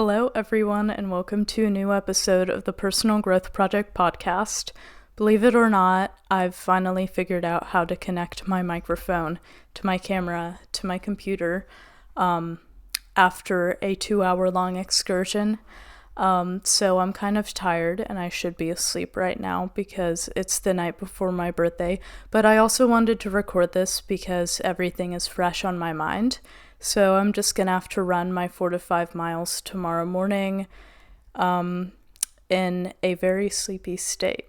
Hello, everyone, and welcome to a new episode of the Personal Growth Project podcast. Believe it or not, I've finally figured out how to connect my microphone to my camera to my computer after a 2-hour-long excursion. So I'm kind of tired and I should be asleep right now because it's the night before my birthday. But I also wanted to record this because everything is fresh on my mind. So I'm just going to have to run my 4 to 5 miles tomorrow morning in a very sleepy state.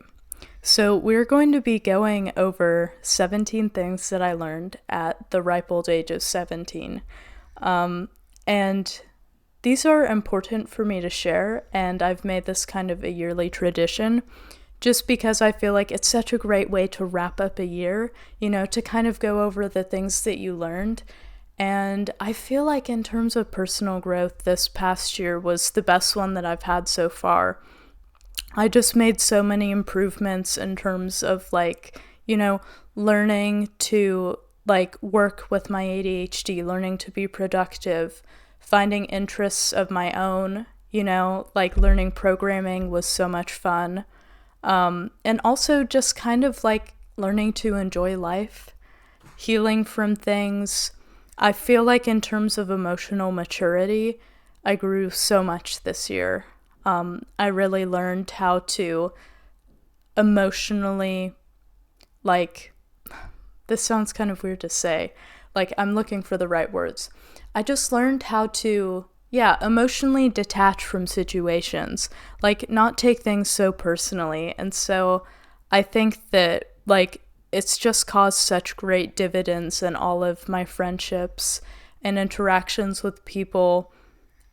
So we're going to be going over 17 things that I learned at the ripe old age of 17. And these are important for me to share, and I've made this kind of a yearly tradition just because I feel like it's such a great way to wrap up a year, to kind of go over the things that you learned. And I feel like in terms of personal growth, this past year was the best one that I've had so far. I just made so many improvements in terms of learning to work with my ADHD, learning to be productive, finding interests of my own, learning programming was so much fun. And also just kind of learning to enjoy life, healing from things. I feel like in terms of emotional maturity, I grew so much this year. I really learned how to emotionally, this sounds kind of weird to say, I'm looking for the right words. I just learned how to, emotionally detach from situations, not take things so personally. And so I think that, it's just caused such great dividends in all of my friendships and interactions with people.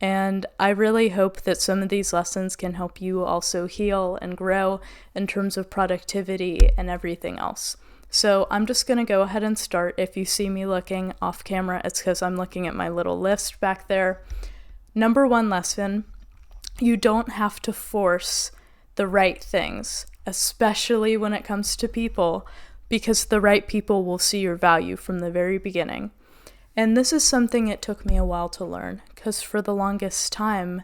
And I really hope that some of these lessons can help you also heal and grow in terms of productivity and everything else. So I'm just going to go ahead and start. If you see me looking off camera, it's because I'm looking at my little list back there. Number 1 lesson, you don't have to force the right things, especially when it comes to people, because the right people will see your value from the very beginning. And this is something it took me a while to learn, because for the longest time,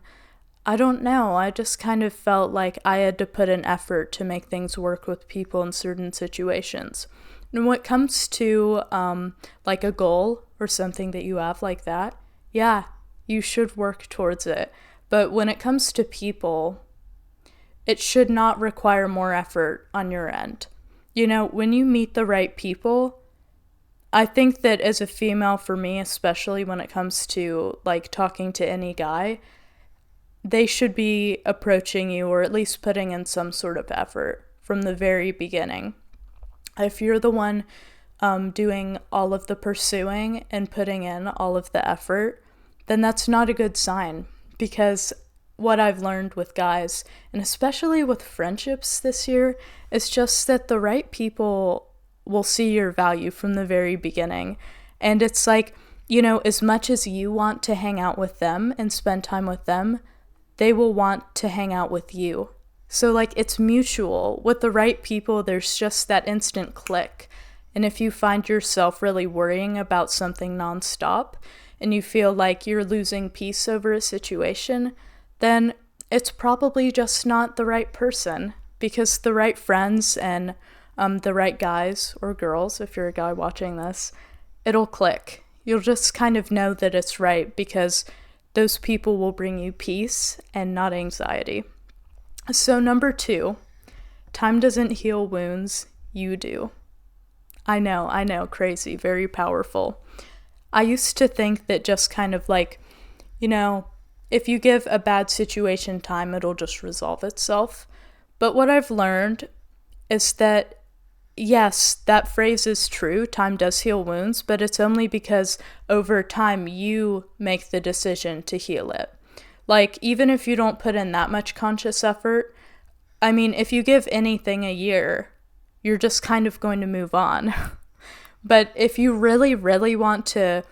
I don't know, I just kind of felt like I had to put an effort to make things work with people in certain situations. And when it comes to a goal or something that you have like that, you should work towards it. But when it comes to people, it should not require more effort on your end. When you meet the right people, I think that as a female, for me, especially when it comes to talking to any guy, they should be approaching you or at least putting in some sort of effort from the very beginning. If you're the one doing all of the pursuing and putting in all of the effort, then that's not a good sign, because what I've learned with guys, and especially with friendships this year, is just that the right people will see your value from the very beginning. And it's as much as you want to hang out with them and spend time with them, they will want to hang out with you. So it's mutual. With the right people, there's just that instant click. And if you find yourself really worrying about something nonstop and you feel like you're losing peace over a situation, then it's probably just not the right person, because the right friends and the right guys or girls, if you're a guy watching this, it'll click. You'll just kind of know that it's right because those people will bring you peace and not anxiety. So number 2, time doesn't heal wounds, you do. I know, crazy, very powerful. I used to think that just kind of if you give a bad situation time, it'll just resolve itself. But what I've learned is that, yes, that phrase is true, time does heal wounds, but it's only because over time you make the decision to heal it. Even if you don't put in that much conscious effort, if you give anything a year, you're just kind of going to move on. But if you really, really want to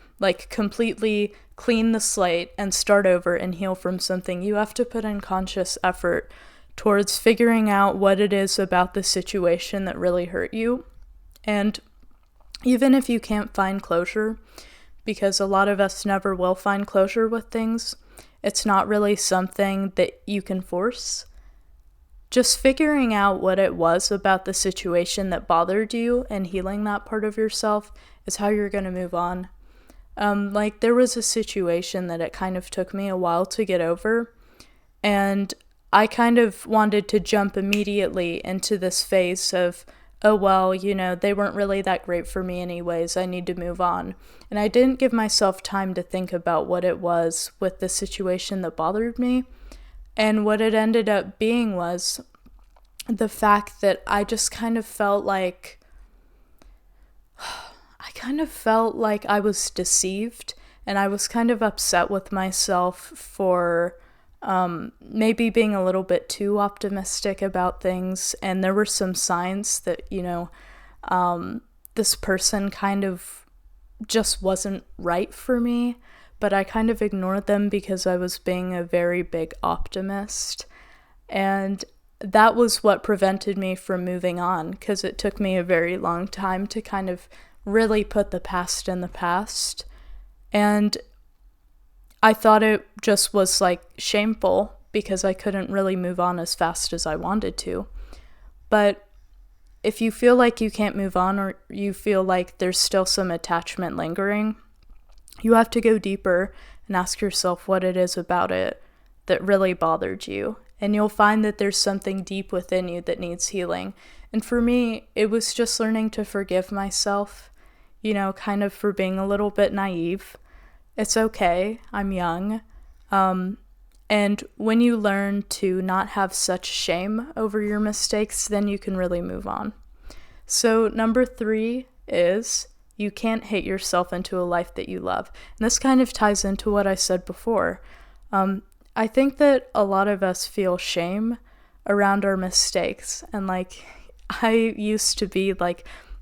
completely clean the slate and start over and heal from something, you have to put in conscious effort towards figuring out what it is about the situation that really hurt you. And even if you can't find closure, because a lot of us never will find closure with things, It's not really something that you can force. Just figuring out what it was about the situation that bothered you and healing that part of yourself is how you're going to move on. Like, there was a situation that it kind of took me a while to get over, and I kind of wanted to jump immediately into this phase of, oh, well, they weren't really that great for me anyways, I need to move on. And I didn't give myself time to think about what it was with the situation that bothered me. And what it ended up being was the fact that I just kind of felt like I was deceived, and I was kind of upset with myself for maybe being a little bit too optimistic about things. And there were some signs that, this person kind of just wasn't right for me, but I kind of ignored them because I was being a very big optimist. And that was what prevented me from moving on, because it took me a very long time to kind of really put the past in the past. And I thought it just was like shameful because I couldn't really move on as fast as I wanted to. But if you feel like you can't move on, or you feel like there's still some attachment lingering, you have to go deeper and ask yourself what it is about it that really bothered you. And you'll find that there's something deep within you that needs healing. And for me, it was just learning to forgive myself, kind of for being a little bit naive. It's okay, I'm young. And when you learn to not have such shame over your mistakes, then you can really move on. So number 3 is you can't hate yourself into a life that you love. And this kind of ties into what I said before. I think that a lot of us feel shame around our mistakes. And I used to be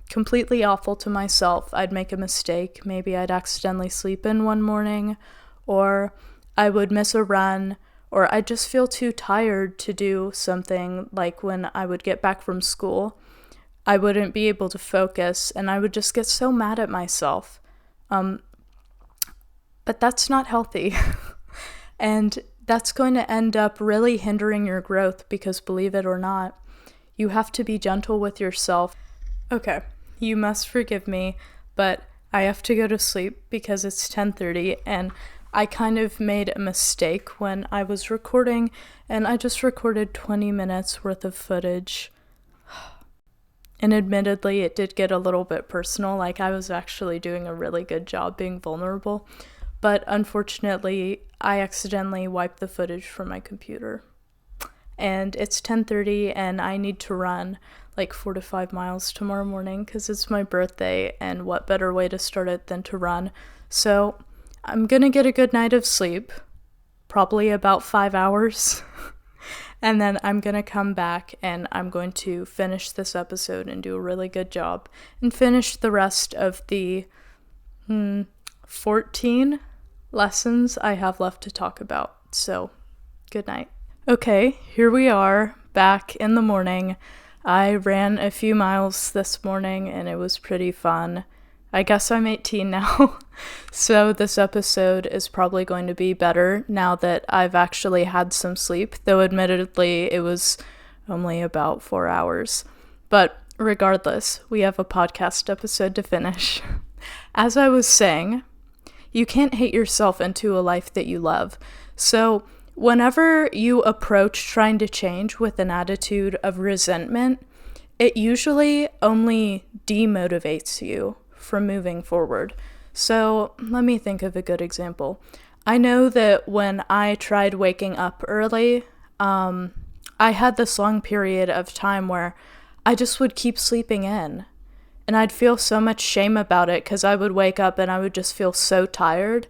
completely awful to myself. I'd make a mistake. Maybe I'd accidentally sleep in one morning, or I would miss a run, or I'd just feel too tired to do something. Like when I would get back from school, I wouldn't be able to focus, and I would just get so mad at myself. But that's not healthy. And that's going to end up really hindering your growth, because believe it or not, you have to be gentle with yourself. Okay, you must forgive me, but I have to go to sleep because it's 10:30, and I kind of made a mistake when I was recording, and I just recorded 20 minutes worth of footage. And admittedly, it did get a little bit personal. I was actually doing a really good job being vulnerable. But unfortunately, I accidentally wiped the footage from my computer. And it's 10:30, and I need to run 4 to 5 miles tomorrow morning because it's my birthday, and what better way to start it than to run. So I'm gonna get a good night of sleep, probably about 5 hours. And then I'm going to come back and I'm going to finish this episode and do a really good job and finish the rest of the 14 lessons I have left to talk about. So, good night. Okay, here we are, back in the morning. I ran a few miles this morning and it was pretty fun. I guess I'm 18 now, so this episode is probably going to be better now that I've actually had some sleep, though admittedly it was only about 4 hours. But regardless, we have a podcast episode to finish. As I was saying, you can't hate yourself into a life that you love. So whenever you approach trying to change with an attitude of resentment, it usually only demotivates you from moving forward. So let me think of a good example. I know that when I tried waking up early, I had this long period of time where I just would keep sleeping in. And I'd feel so much shame about it because I would wake up and I would just feel so tired.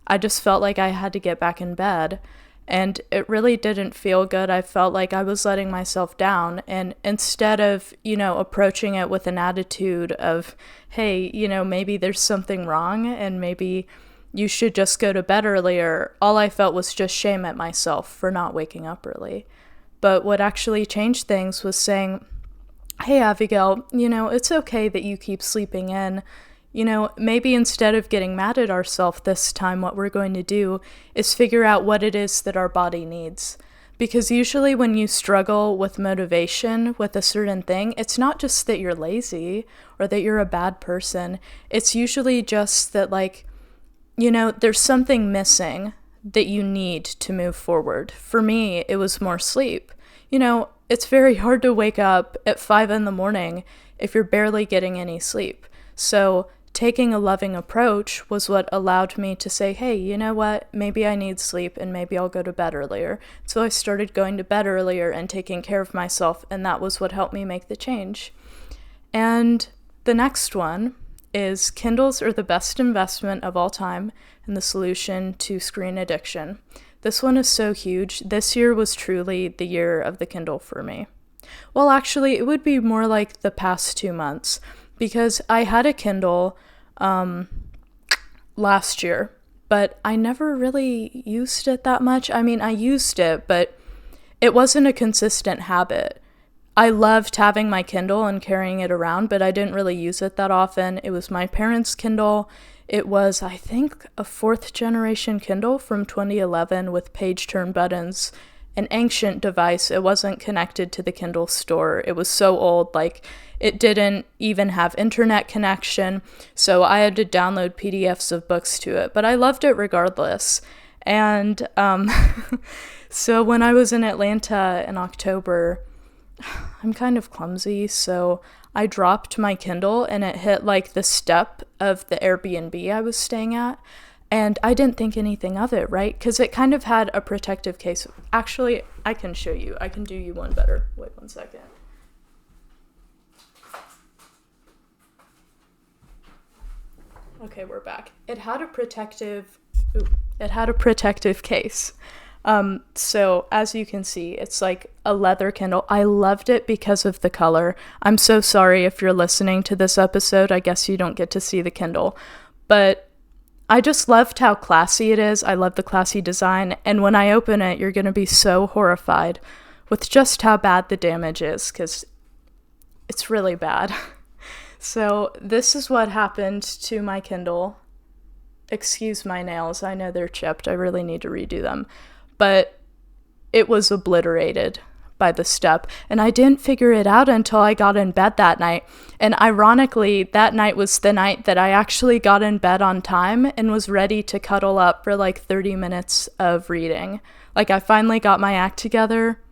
I just felt like I had to get back in bed. And it really didn't feel good. I felt like I was letting myself down. And instead of, approaching it with an attitude of, hey, maybe there's something wrong and maybe you should just go to bed earlier, all I felt was just shame at myself for not waking up early. But what actually changed things was saying, hey, Abigail, it's okay that you keep sleeping in. maybe instead of getting mad at ourselves this time, what we're going to do is figure out what it is that our body needs. Because usually when you struggle with motivation with a certain thing, it's not just that you're lazy or that you're a bad person. It's usually just that, there's something missing that you need to move forward. For me, it was more sleep. It's very hard to wake up at 5 a.m. if you're barely getting any sleep. So taking a loving approach was what allowed me to say, hey, you know what? Maybe I need sleep and maybe I'll go to bed earlier. So I started going to bed earlier and taking care of myself, and that was what helped me make the change. And the next one is Kindles are the best investment of all time and the solution to screen addiction. This one is so huge. This year was truly the year of the Kindle for me. Well, actually, it would be more like the past 2 months, because I had a Kindle last year, but I never really used it that much. I mean, I used it, but it wasn't a consistent habit. I loved having my Kindle and carrying it around, but I didn't really use it that often. It was my parents' Kindle. It was, I think, a 4th generation Kindle from 2011 with page turn buttons, an ancient device. It wasn't connected to the Kindle store. It was so old, it didn't even have internet connection, so I had to download PDFs of books to it, but I loved it regardless. And so when I was in Atlanta in October, I'm kind of clumsy, so I dropped my Kindle and it hit the step of the Airbnb I was staying at, and I didn't think anything of it, right? Because it kind of had a protective case. Actually, I can show you. I can do you one better. Wait 1 second. Okay, we're back. It had a protective case. So as you can see, it's like a leather Kindle. I loved it because of the color. I'm so sorry if you're listening to this episode. I guess you don't get to see the Kindle, but I just loved how classy it is. I love the classy design. And when I open it, you're going to be so horrified with just how bad the damage is, because it's really bad. So this is what happened to my Kindle. Excuse my nails. I know they're chipped. I really need to redo them. But it was obliterated by the step. And I didn't figure it out until I got in bed that night. And ironically, that night was the night that I actually got in bed on time and was ready to cuddle up for 30 minutes of reading. I finally got my act together.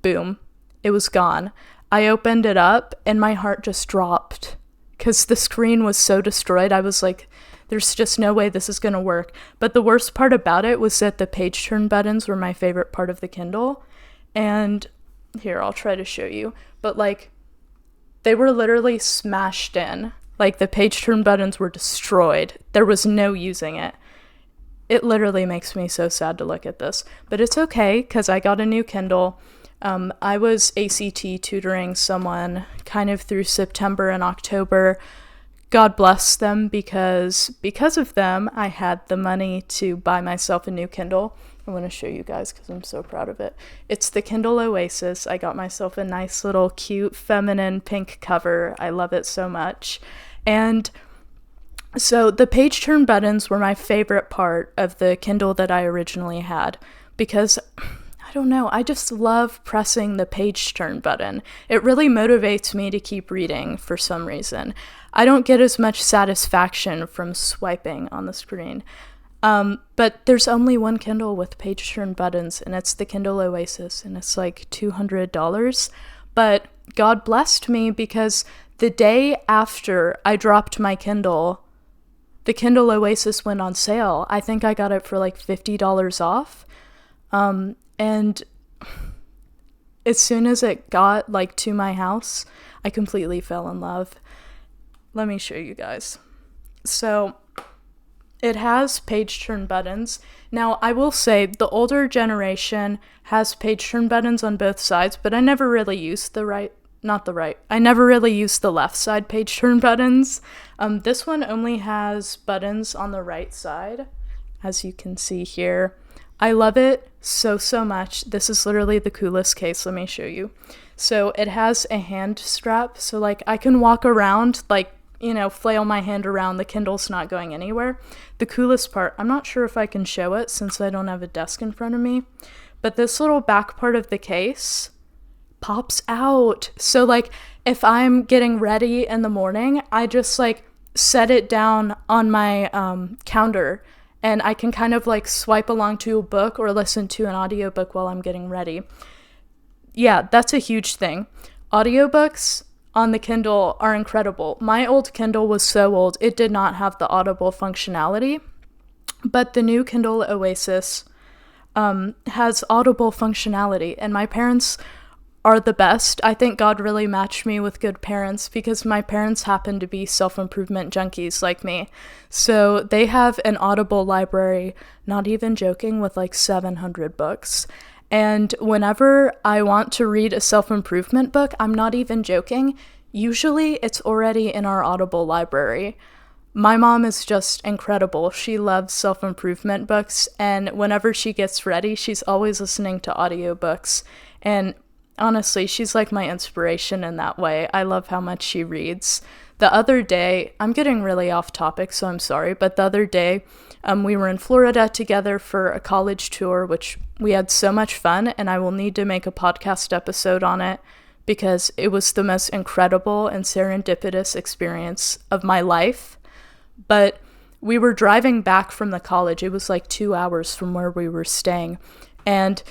Boom. It was gone. I opened it up and my heart just dropped because the screen was so destroyed. I was like, there's just no way this is going to work. But the worst part about it was that the page turn buttons were my favorite part of the Kindle. And here, I'll try to show you. But they were literally smashed in. The page turn buttons were destroyed. There was no using it. It literally makes me so sad to look at this. But it's okay, because I got a new Kindle. I was ACT tutoring someone kind of through September and October. God bless them, because of them, I had the money to buy myself a new Kindle. I want to show you guys because I'm so proud of it. It's the Kindle Oasis. I got myself a nice little cute feminine pink cover. I love it so much. And so the page turn buttons were my favorite part of the Kindle that I originally had, because I don't know, I just love pressing the page turn button. It really motivates me to keep reading for some reason. I don't get as much satisfaction from swiping on the screen. But there's only one Kindle with page turn buttons, and it's the Kindle Oasis, and it's $200. But God blessed me, because the day after I dropped my Kindle, the Kindle Oasis went on sale. I think I got it for $50 off. And as soon as it got to my house, I completely fell in love. Let me show you guys. So it has page turn buttons. Now, I will say the older generation has page turn buttons on both sides, but I never really used I never really used the left side page turn buttons. This one only has buttons on the right side, as you can see here. I love it so much. This is literally the coolest case. Let me show you. So it has a hand strap, so I can walk around flail my hand around, the Kindle's not going anywhere. The coolest part, I'm not sure if I can show it since I don't have a desk in front of me, but this little back part of the case pops out. So like if I'm getting ready in the morning, I just like set it down on my counter, and I can kind of like swipe along to a book or listen to an audiobook while I'm getting ready. Yeah, that's a huge thing. Audiobooks on the Kindle are incredible. My old Kindle was so old, it did not have the Audible functionality, but the new Kindle Oasis has Audible functionality, and my parents are the best. I think God really matched me with good parents because my parents happen to be self-improvement junkies like me. So they have an Audible library, not even joking, with like 700 books. And whenever I want to read a self-improvement book, I'm not even joking, usually it's already in our Audible library. My mom is just incredible. She loves self-improvement books, and whenever she gets ready, she's always listening to audiobooks. And honestly, she's like my inspiration in that way. I love how much she reads. The other day, I'm getting really off topic, so I'm sorry, but the other day, we were in Florida together for a college tour, which we had so much fun, and I will need to make a podcast episode on it because it was the most incredible and serendipitous experience of my life. But we were driving back from the college. It was like 2 hours from where we were staying, and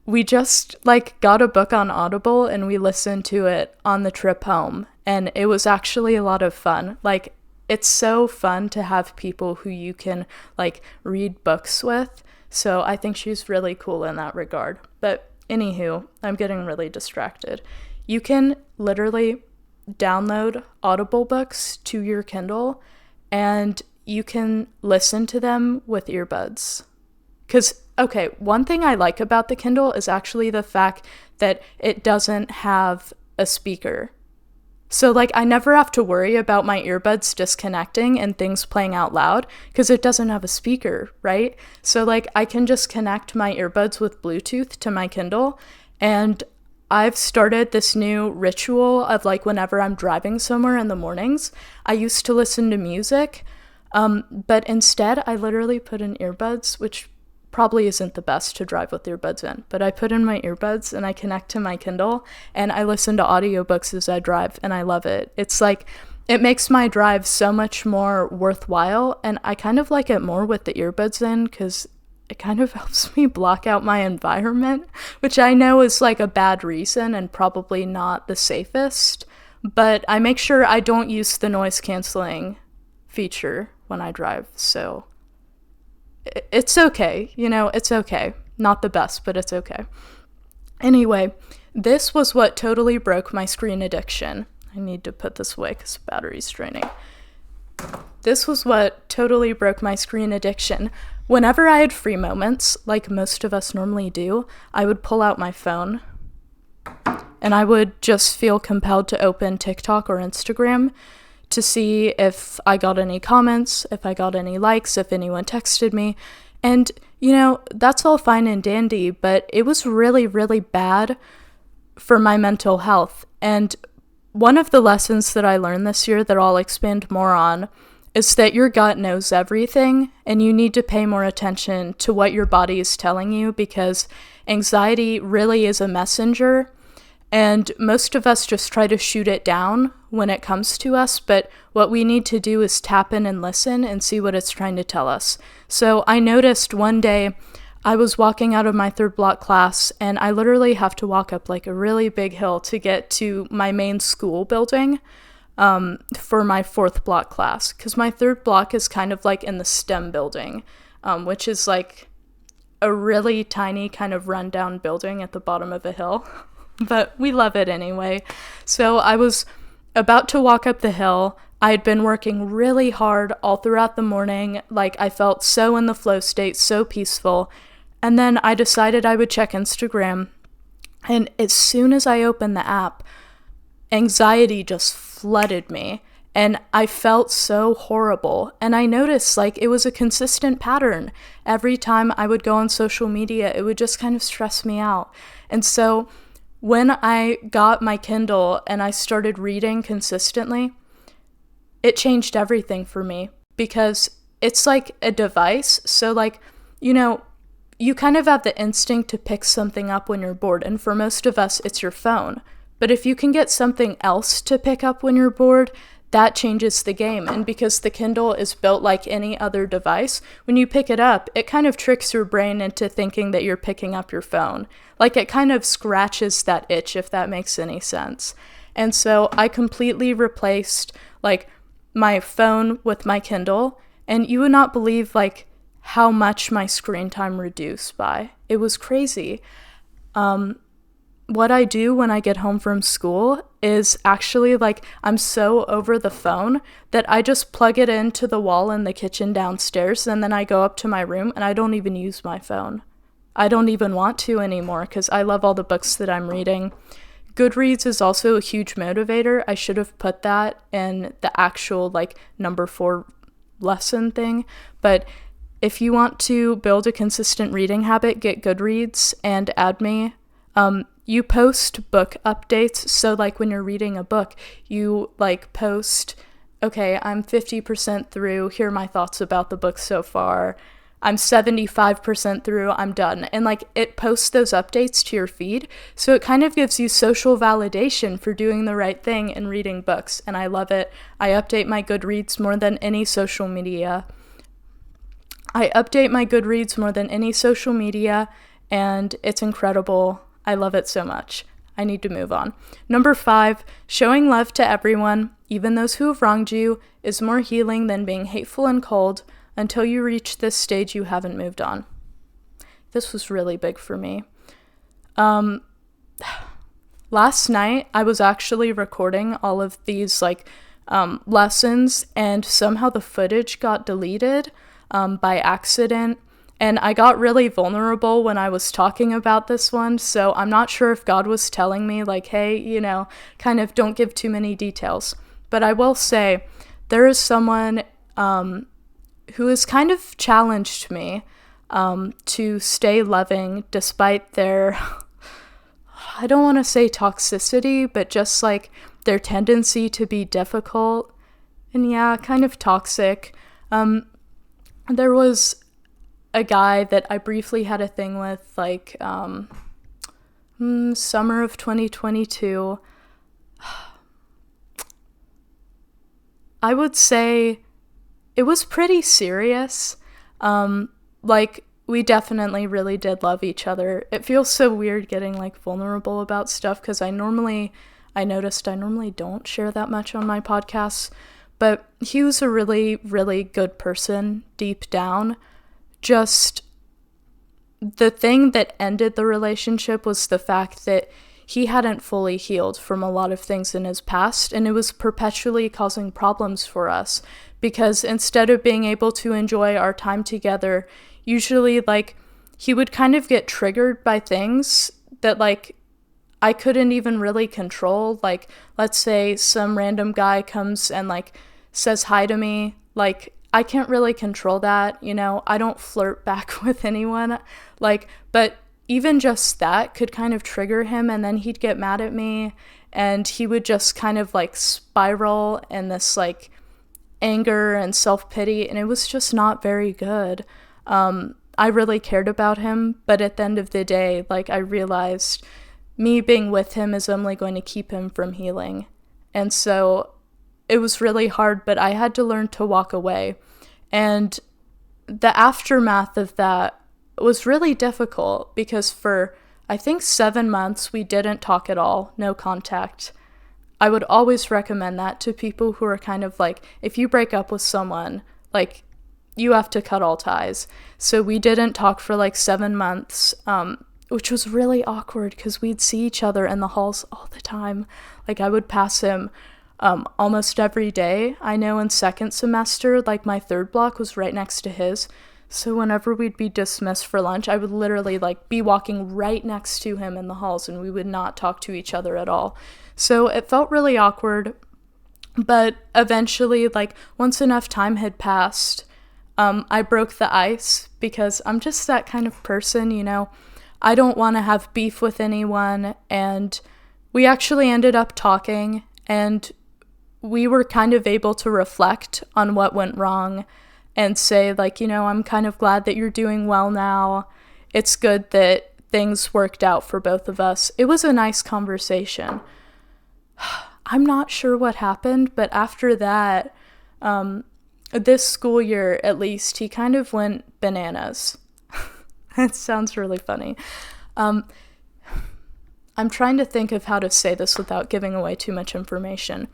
we just like got a book on Audible and we listened to it on the trip home, and it was actually a lot of fun. Like, it's so fun to have people who you can like read books with. So I think she's really cool in that regard. But anywho, I'm getting really distracted. You can literally download Audible books to your Kindle and you can listen to them with earbuds. Because, okay, one thing I like about the Kindle is actually the fact that it doesn't have a speaker. So, like, I never have to worry about my earbuds disconnecting and things playing out loud because it doesn't have a speaker, right? So, like, I can just connect my earbuds with Bluetooth to my Kindle, and I've started this new ritual of, like, whenever I'm driving somewhere in the mornings, I used to listen to music, but instead I literally put in earbuds, which probably isn't the best to drive with earbuds in, but I put in my earbuds and I connect to my Kindle and I listen to audiobooks as I drive, and I love it. It's like, it makes my drive so much more worthwhile, and I kind of like it more with the earbuds in because it kind of helps me block out my environment, which I know is like a bad reason and probably not the safest, but I make sure I don't use the noise canceling feature when I drive, so it's okay, it's okay. Not the best, but it's okay. Anyway, this was what totally broke my screen addiction. I need to put this away because the battery's draining. This was what totally broke my screen addiction. Whenever I had free moments, like most of us normally do, I would pull out my phone and I would just feel compelled to open TikTok or Instagram to see if I got any comments, if I got any likes, if anyone texted me. And, that's all fine and dandy, but it was really, really bad for my mental health. And one of the lessons that I learned this year that I'll expand more on is that your gut knows everything, and you need to pay more attention to what your body is telling you, because anxiety really is a messenger. And most of us just try to shoot it down when it comes to us, but what we need to do is tap in and listen and see what it's trying to tell us. So I noticed one day I was walking out of my third block class, and I literally have to walk up like a really big hill to get to my main school building for my fourth block class, because my third block is kind of like in the STEM building, which is like a really tiny kind of rundown building at the bottom of a hill. But we love it anyway. So I was about to walk up the hill. I had been working really hard all throughout the morning. Like, I felt so in the flow state, so peaceful. And then I decided I would check Instagram. And as soon as I opened the app, anxiety just flooded me. And I felt so horrible. And I noticed, like, it was a consistent pattern. Every time I would go on social media, it would just kind of stress me out. And so when I got my Kindle and I started reading consistently, it changed everything for me because it's like a device. So like, you kind of have the instinct to pick something up when you're bored. And for most of us, it's your phone. But if you can get something else to pick up when you're bored, that changes the game. And because the Kindle is built like any other device, when you pick it up, it kind of tricks your brain into thinking that you're picking up your phone. Like it kind of scratches that itch, if that makes any sense. And so I completely replaced like my phone with my Kindle, and you would not believe like how much my screen time reduced by. It was crazy. What I do when I get home from school is actually like I'm so over the phone that I just plug it into the wall in the kitchen downstairs, and then I go up to my room and I don't even use my phone. I don't even want to anymore because I love all the books that I'm reading. Goodreads is also a huge motivator. I should have put that in the actual like number 4 lesson thing, but if you want to build a consistent reading habit, get Goodreads and add me. You post book updates. So like when you're reading a book, you like post, okay, I'm 50% through. Here are my thoughts about the book so far. I'm 75% through. I'm done. And like it posts those updates to your feed. So it kind of gives you social validation for doing the right thing and reading books. And I love it. I update my Goodreads more than any social media. And it's incredible. I love it so much. I need to move on. Number 5, showing love to everyone, even those who have wronged you, is more healing than being hateful and cold. Until you reach this stage, you haven't moved on. This was really big for me. Last night, I was actually recording all of these lessons, and somehow the footage got deleted by accident. And I got really vulnerable when I was talking about this one, so I'm not sure if God was telling me, like, hey, kind of don't give too many details. But I will say, there is someone who has kind of challenged me to stay loving despite their, I don't want to say toxicity, but just like their tendency to be difficult and kind of toxic. There was a guy that I briefly had a thing with, summer of 2022. I would say it was pretty serious. We definitely really did love each other. It feels so weird getting vulnerable about stuff because I normally don't share that much on my podcasts, but he was a really, really good person deep down. Just the thing that ended the relationship was the fact that he hadn't fully healed from a lot of things in his past, and it was perpetually causing problems for us because instead of being able to enjoy our time together, usually he would kind of get triggered by things that I couldn't even really control. Let's say some random guy comes and says hi to me, I can't really control that, I don't flirt back with anyone, but even just that could kind of trigger him, and then he'd get mad at me, and he would just kind of spiral in this anger and self-pity, and it was just not very good. I really cared about him, but at the end of the day, I realized me being with him is only going to keep him from healing, and so it was really hard, but I had to learn to walk away. And the aftermath of that was really difficult because for, I think, 7 months, we didn't talk at all, no contact. I would always recommend that to people who are kind of if you break up with someone, you have to cut all ties. So we didn't talk for 7 months, which was really awkward because we'd see each other in the halls all the time. I would pass him almost every day. I know in second semester, my third block was right next to his. So whenever we'd be dismissed for lunch, I would literally be walking right next to him in the halls, and we would not talk to each other at all. So it felt really awkward. But eventually, once enough time had passed, I broke the ice because I'm just that kind of person, I don't want to have beef with anyone. And we actually ended up talking, and we were kind of able to reflect on what went wrong and say, like, I'm kind of glad that you're doing well now. It's good that things worked out for both of us. It was a nice conversation. I'm not sure what happened, but after that, this school year at least, he kind of went bananas. It sounds really funny. I'm trying to think of how to say this without giving away too much information.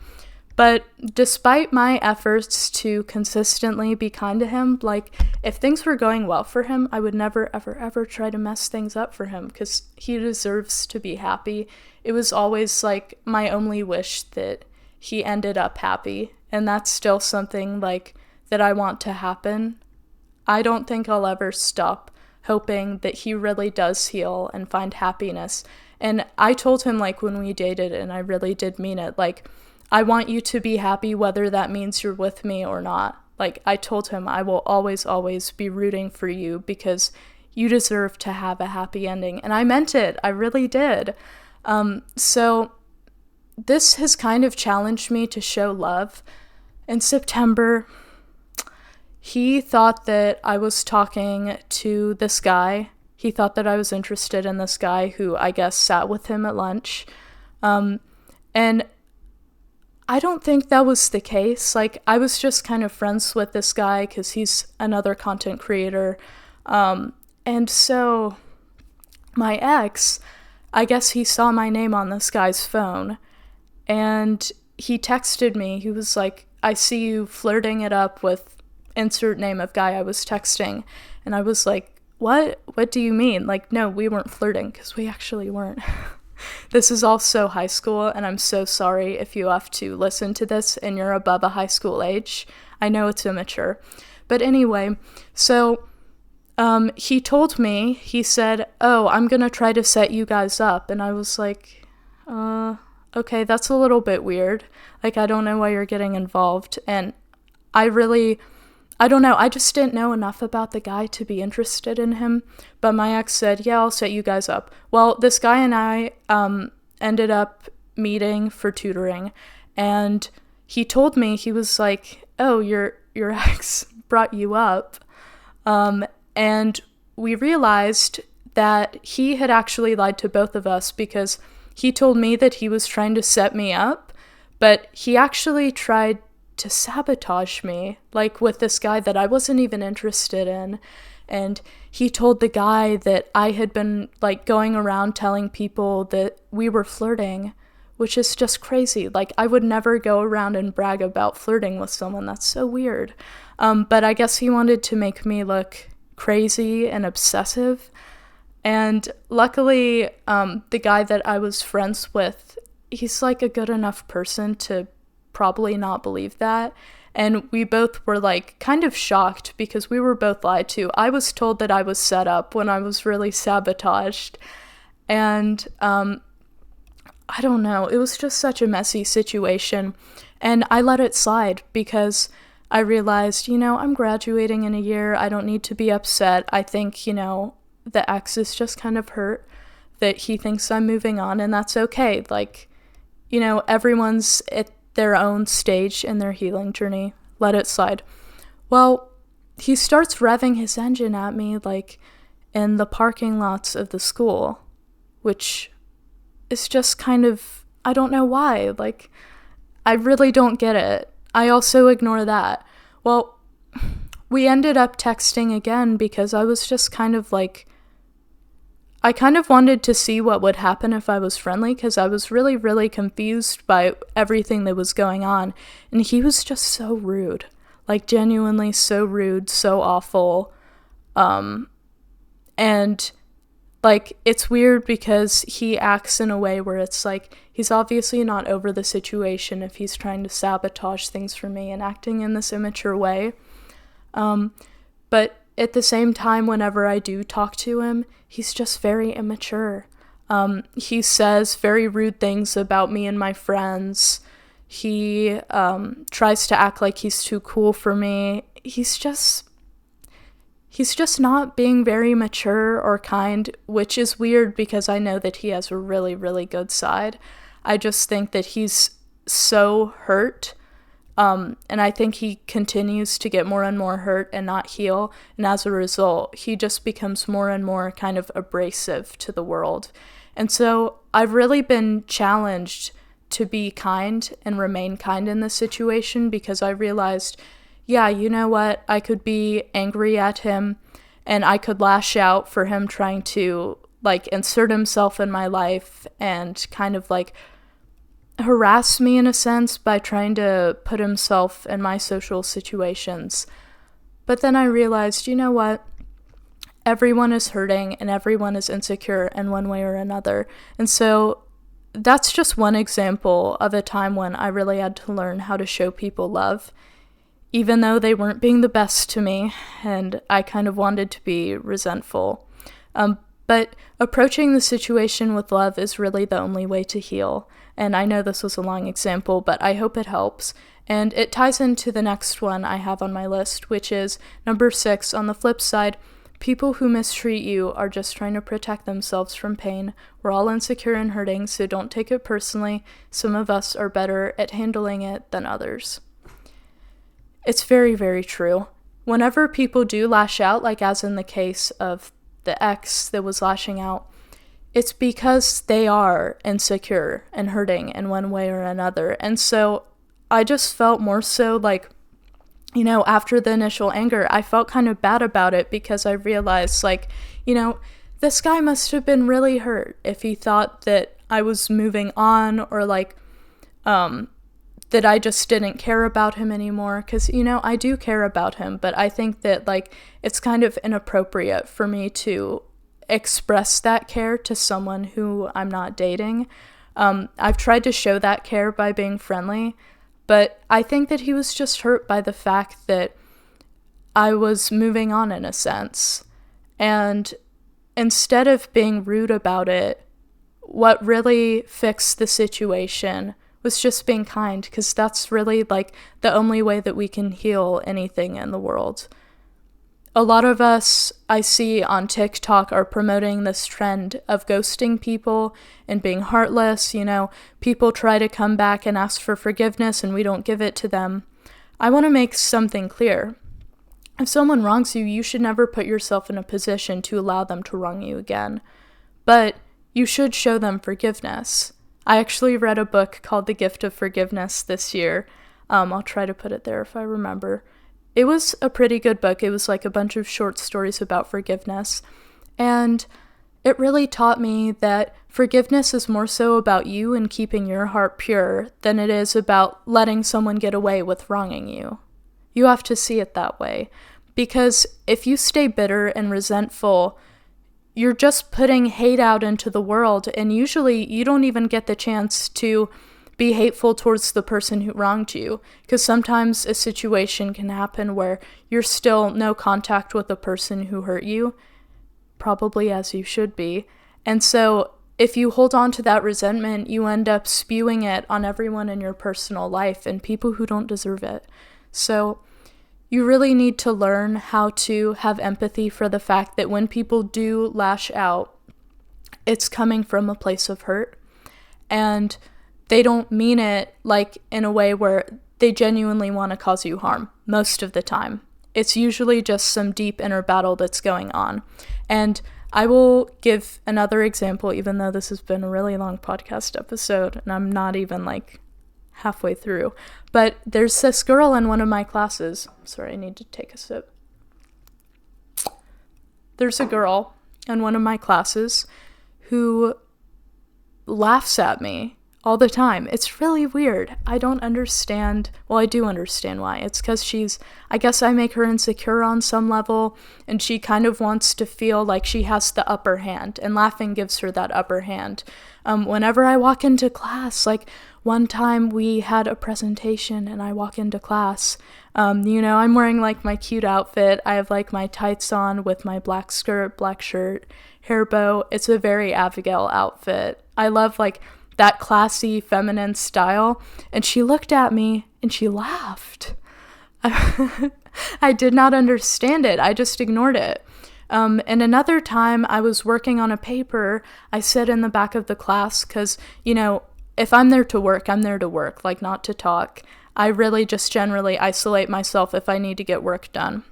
But despite my efforts to consistently be kind to him, like, if things were going well for him, I would never, ever, ever try to mess things up for him because he deserves to be happy. It was always, like, my only wish that he ended up happy. And that's still something, like, that I want to happen. I don't think I'll ever stop hoping that he really does heal and find happiness. And I told him, like, when we dated, and I really did mean it, like, I want you to be happy whether that means you're with me or not. Like, I told him I will always, always be rooting for you because you deserve to have a happy ending. And I meant it. I really did. So this has kind of challenged me to show love. In September, he thought that I was talking to this guy. He thought that I was interested in this guy who I guess sat with him at lunch. And I don't think that was the case. Like, I was just kind of friends with this guy because he's another content creator. And so my ex, I guess he saw my name on this guy's phone and he texted me. He was like, I see you flirting it up with insert name of guy I was texting. And I was like, what? What do you mean? Like, no, we weren't flirting because we actually weren't. This is also high school, and I'm so sorry if you have to listen to this and you're above a high school age. I know it's immature. But anyway, so he told me, he said, oh, I'm going to try to set you guys up. And I was like, okay, that's a little bit weird. Like, I don't know why you're getting involved. And I don't know, I just didn't know enough about the guy to be interested in him, but my ex said, yeah, I'll set you guys up. Well, this guy and I ended up meeting for tutoring, and he told me, he was like, oh, your ex brought you up, and we realized that he had actually lied to both of us because he told me that he was trying to set me up, but he actually tried to sabotage me, like with this guy that I wasn't even interested in. And he told the guy that I had been like going around telling people that we were flirting, which is just crazy. Like, I would never go around and brag about flirting with someone. That's so weird. But I guess he wanted to make me look crazy and obsessive. And luckily, the guy that I was friends with, he's like a good enough person to probably not believe that. And we both were like kind of shocked because we were both lied to. I was told that I was set up when I was really sabotaged. And I don't know, it was just such a messy situation. And I let it slide because I realized, I'm graduating in a year. I don't need to be upset. I think, the ex is just kind of hurt that he thinks I'm moving on, and that's okay. Like, everyone's at their own stage in their healing journey. Let it slide. Well, he starts revving his engine at me, like, in the parking lots of the school, which is just kind of, I don't know why. Like, I really don't get it. I also ignore that. Well, we ended up texting again because I was just kind of like, I kind of wanted to see what would happen if I was friendly because I was really, really confused by everything that was going on. And he was just so rude, like genuinely so rude, so awful. And like, it's weird because he acts in a way where it's like, he's obviously not over the situation if he's trying to sabotage things for me and acting in this immature way. But at the same time, whenever I do talk to him, he's just very immature. He says very rude things about me and my friends. He tries to act like he's too cool for me. He's just not being very mature or kind, which is weird because I know that he has a really, really good side. I just think that he's so hurt. And I think he continues to get more and more hurt and not heal. And as a result, he just becomes more and more kind of abrasive to the world. And so I've really been challenged to be kind and remain kind in this situation, because I realized, yeah, you know what? I could be angry at him and I could lash out for him trying to like insert himself in my life and kind of like harass me in a sense by trying to put himself in my social situations. But then I realized, you know what? Everyone is hurting and everyone is insecure in one way or another. And so that's just one example of a time when I really had to learn how to show people love, even though they weren't being the best to me and I kind of wanted to be resentful. But approaching the situation with love is really the only way to heal. And I know this was a long example, but I hope it helps. And it ties into the next one I have on my list, which is number 6. On the flip side, people who mistreat you are just trying to protect themselves from pain. We're all insecure and hurting, so don't take it personally. Some of us are better at handling it than others. It's very, very true. Whenever people do lash out, like as in the case of the ex that was lashing out, it's because they are insecure and hurting in one way or another. And so I just felt more so like, you know, after the initial anger, I felt kind of bad about it, because I realized, like, you know, this guy must have been really hurt if he thought that I was moving on, or like, that I just didn't care about him anymore. Because, you know, I do care about him, but I think that, like, it's kind of inappropriate for me to express that care to someone who I'm not dating. I've tried to show that care by being friendly, but I think that he was just hurt by the fact that I was moving on in a sense. And instead of being rude about it, what really fixed the situation was just being kind, because that's really like the only way that we can heal anything in the world. A lot of us I see on TikTok are promoting this trend of ghosting people and being heartless. You know, people try to come back and ask for forgiveness and we don't give it to them. I want to make something clear. If someone wrongs you, you should never put yourself in a position to allow them to wrong you again. But you should show them forgiveness. I actually read a book called The Gift of Forgiveness this year. I'll try to put it there if I remember. It was a pretty good book. It was like a bunch of short stories about forgiveness. And it really taught me that forgiveness is more so about you and keeping your heart pure than it is about letting someone get away with wronging you. You have to see it that way. Because if you stay bitter and resentful, you're just putting hate out into the world, and usually you don't even get the chance to be hateful towards the person who wronged you, because sometimes a situation can happen where you're still no contact with the person who hurt you, probably as you should be. And so if you hold on to that resentment, you end up spewing it on everyone in your personal life and people who don't deserve it. So you really need to learn how to have empathy for the fact that when people do lash out, it's coming from a place of hurt, and they don't mean it like in a way where they genuinely want to cause you harm most of the time. It's usually just some deep inner battle that's going on. And I will give another example, even though this has been a really long podcast episode and I'm not even like halfway through. But there's this girl in one of my classes. Sorry, I need to take a sip. There's a girl in one of my classes who laughs at me all the time. It's really weird. I don't understand. Well, I do understand why. It's because I guess I make her insecure on some level, and she kind of wants to feel like she has the upper hand, and laughing gives her that upper hand. Whenever I walk into class, like one time we had a presentation and I walk into class, I'm wearing like my cute outfit. I have like my tights on with my black skirt, black shirt, hair bow. It's a very Abigail outfit. I love like that classy feminine style. And she looked at me and she laughed. I did not understand it. I just ignored it. And another time I was working on a paper. I sat in the back of the class because, if I'm there to work, I'm there to work, like not to talk. I really just generally isolate myself if I need to get work done.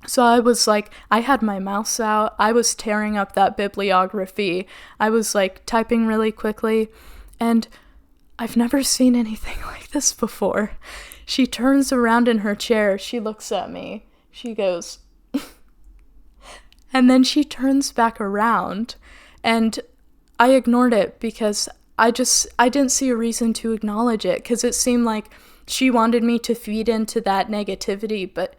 So I was like, I had my mouse out, I was tearing up that bibliography, I was like typing really quickly, and I've never seen anything like this before. She turns around in her chair, she looks at me, she goes, and then she turns back around, and I ignored it because I didn't see a reason to acknowledge it, because it seemed like she wanted me to feed into that negativity, but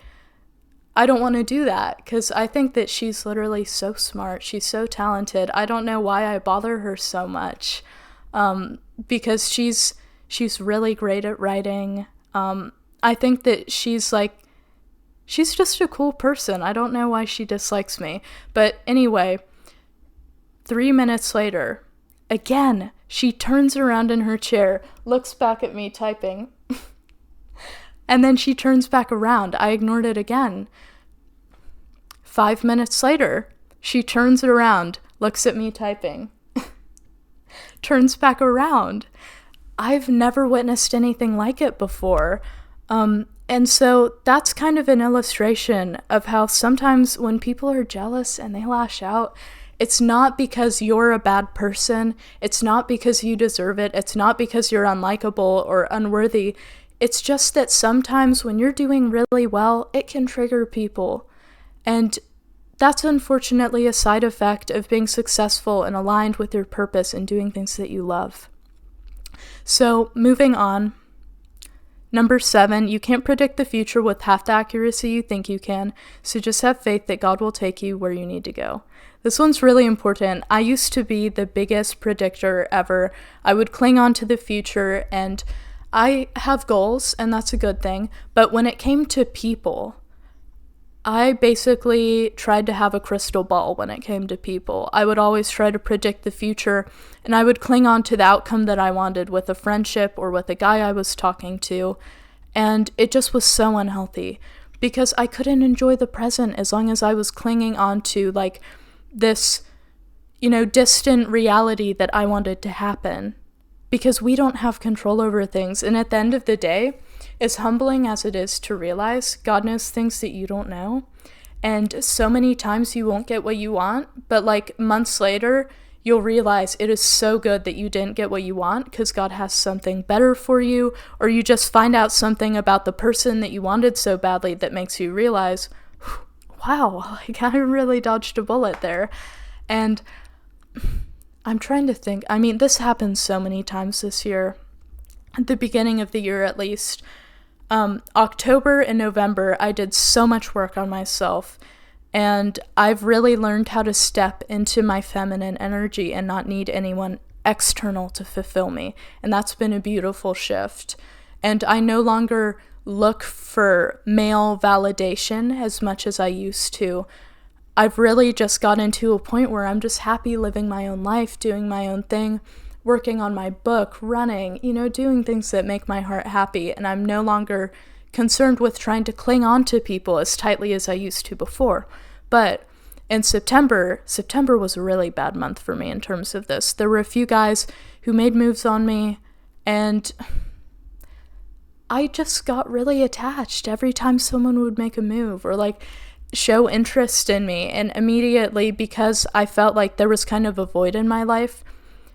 I don't want to do that, because I think that she's literally so smart, she's so talented. I don't know why I bother her so much, because she's really great at writing. I think that she's just a cool person. I don't know why she dislikes me. But anyway, 3 minutes later, again, she turns around in her chair, looks back at me typing, and then she turns back around. I ignored it again. 5 minutes later, she turns around, looks at me typing, turns back around. I've never witnessed anything like it before. And so that's kind of an illustration of how sometimes when people are jealous and they lash out, it's not because you're a bad person. It's not because you deserve it. It's not because you're unlikable or unworthy. It's just that sometimes when you're doing really well, it can trigger people. And that's unfortunately a side effect of being successful and aligned with your purpose and doing things that you love. So moving on. Number 7, you can't predict the future with half the accuracy you think you can, so just have faith that God will take you where you need to go. This one's really important. I used to be the biggest predictor ever. I would cling on to the future, and I have goals, and that's a good thing, but when it came to people, I basically tried to have a crystal ball when it came to people. I would always try to predict the future, and I would cling on to the outcome that I wanted with a friendship or with a guy I was talking to, and it just was so unhealthy because I couldn't enjoy the present as long as I was clinging on to like this, distant reality that I wanted to happen, because we don't have control over things. And at the end of the day, as humbling as it is to realize, God knows things that you don't know. And so many times you won't get what you want, but like months later, you'll realize it is so good that you didn't get what you want because God has something better for you, or you just find out something about the person that you wanted so badly that makes you realize, wow, like I really dodged a bullet there. And I'm trying to think, this happened so many times this year, at the beginning of the year at least. October and November, I did so much work on myself, and I've really learned how to step into my feminine energy and not need anyone external to fulfill me, and that's been a beautiful shift. And I no longer look for male validation as much as I used to. I've really just gotten to a point where I'm just happy living my own life, doing my own thing, working on my book, running, doing things that make my heart happy, and I'm no longer concerned with trying to cling on to people as tightly as I used to before. But in September was a really bad month for me in terms of this. There were a few guys who made moves on me, and I just got really attached every time someone would make a move or like show interest in me, and immediately, because I felt like there was kind of a void in my life,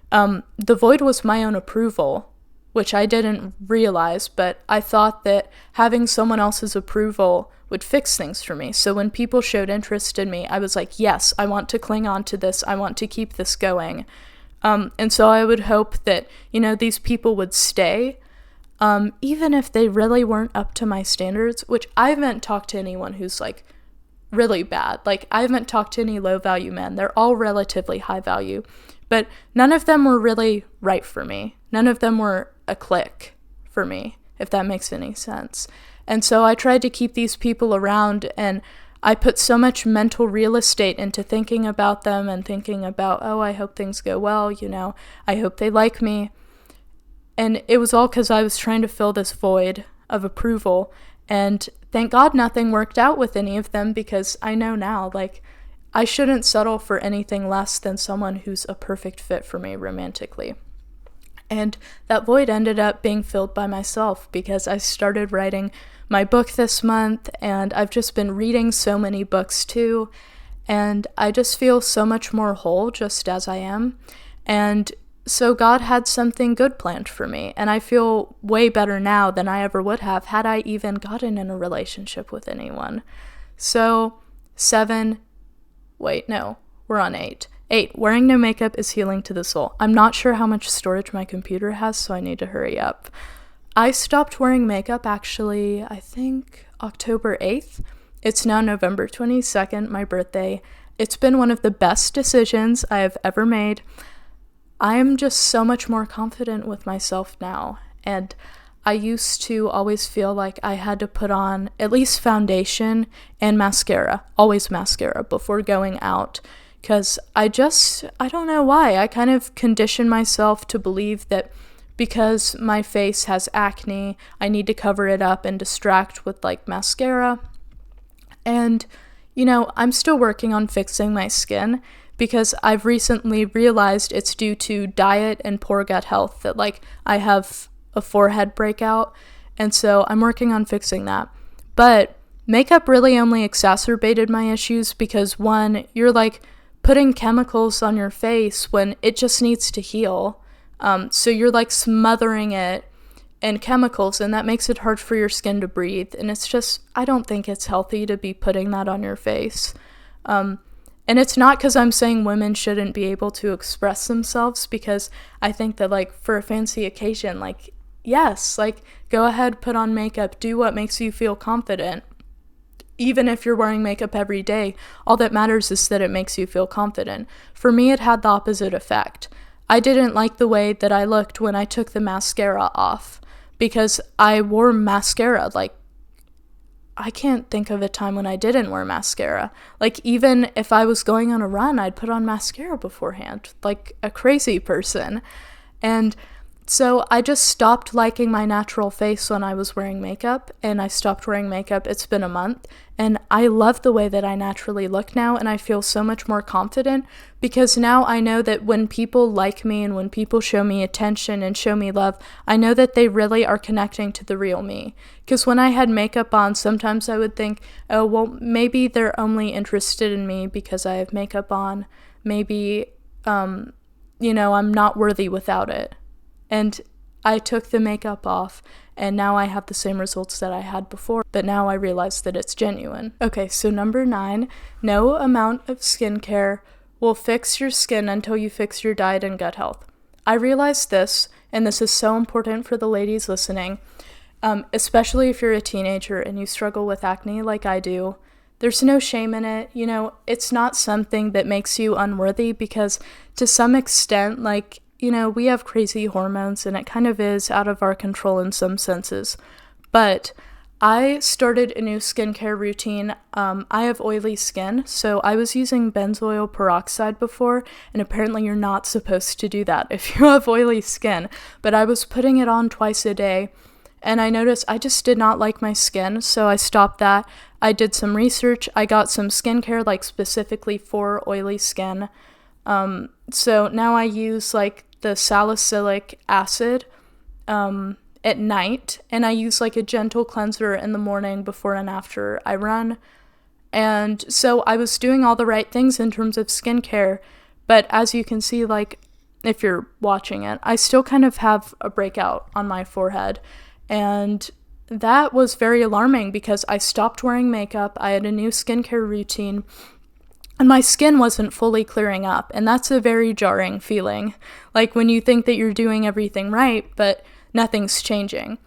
the void was my own approval, which I didn't realize, but I thought that having someone else's approval would fix things for me. So when people showed interest in me, I was like, yes, I want to cling on to this. I want to keep this going. And so I would hope that, these people would stay, even if they really weren't up to my standards, which I haven't talked to anyone who's like really bad. Like I haven't talked to any low value men. They're all relatively high value. But none of them were really right for me. None of them were a click for me, if that makes any sense. And so I tried to keep these people around, and I put so much mental real estate into thinking about them and thinking about, oh, I hope things go well, I hope they like me. And it was all because I was trying to fill this void of approval. And thank God nothing worked out with any of them, because I know now, I shouldn't settle for anything less than someone who's a perfect fit for me romantically. And that void ended up being filled by myself because I started writing my book this month, and I've just been reading so many books too, and I just feel so much more whole just as I am. And so God had something good planned for me, and I feel way better now than I ever would have had I even gotten in a relationship with anyone. So, 7, wait, no, we're on 8. 8, wearing no makeup is healing to the soul. I'm not sure how much storage my computer has, so I need to hurry up. I stopped wearing makeup actually, I think, October 8th. It's now November 22nd, my birthday. It's been one of the best decisions I have ever made. I am just so much more confident with myself now, and I used to always feel like I had to put on at least foundation and mascara, always mascara, before going out, because I don't know why, I kind of conditioned myself to believe that because my face has acne, I need to cover it up and distract with like mascara. And, I'm still working on fixing my skin because I've recently realized it's due to diet and poor gut health that like I have a forehead breakout. And so I'm working on fixing that. But makeup really only exacerbated my issues because, one, you're like putting chemicals on your face when it just needs to heal. So you're like smothering it in chemicals, and that makes it hard for your skin to breathe. And it's just, I don't think it's healthy to be putting that on your face. And it's not because I'm saying women shouldn't be able to express themselves, because I think that like for a fancy occasion, like, yes, like go ahead, put on makeup, do what makes you feel confident. Even if you're wearing makeup every day, all that matters is that it makes you feel confident. For me, it had the opposite effect. I didn't like the way that I looked when I took the mascara off because I wore mascara. Like, I can't think of a time when I didn't wear mascara. Like, even if I was going on a run, I'd put on mascara beforehand, like a crazy person. And so I just stopped liking my natural face when I was wearing makeup, and I stopped wearing makeup. It's been a month, and I love the way that I naturally look now, and I feel so much more confident because now I know that when people like me and when people show me attention and show me love, I know that they really are connecting to the real me. Because when I had makeup on, sometimes I would think, oh, well, maybe they're only interested in me because I have makeup on. Maybe, I'm not worthy without it. And I took the makeup off, and now I have the same results that I had before, but now I realize that it's genuine. Okay, so number 9, no amount of skincare will fix your skin until you fix your diet and gut health. I realized this, and this is so important for the ladies listening, especially if you're a teenager and you struggle with acne like I do. There's no shame in it. It's not something that makes you unworthy because to some extent, like, we have crazy hormones and it kind of is out of our control in some senses. But I started a new skincare routine. I have oily skin, so I was using benzoyl peroxide before, and apparently you're not supposed to do that if you have oily skin. But I was putting it on twice a day, and I noticed I just did not like my skin, so I stopped that. I did some research. I got some skincare like specifically for oily skin. So now I use like the salicylic acid at night, and I use like a gentle cleanser in the morning before and after I run. And so I was doing all the right things in terms of skincare, but as you can see, like if you're watching it, I still kind of have a breakout on my forehead, and that was very alarming because I stopped wearing makeup. I had a new skincare routine, and my skin wasn't fully clearing up, and that's a very jarring feeling. Like when you think that you're doing everything right, but nothing's changing.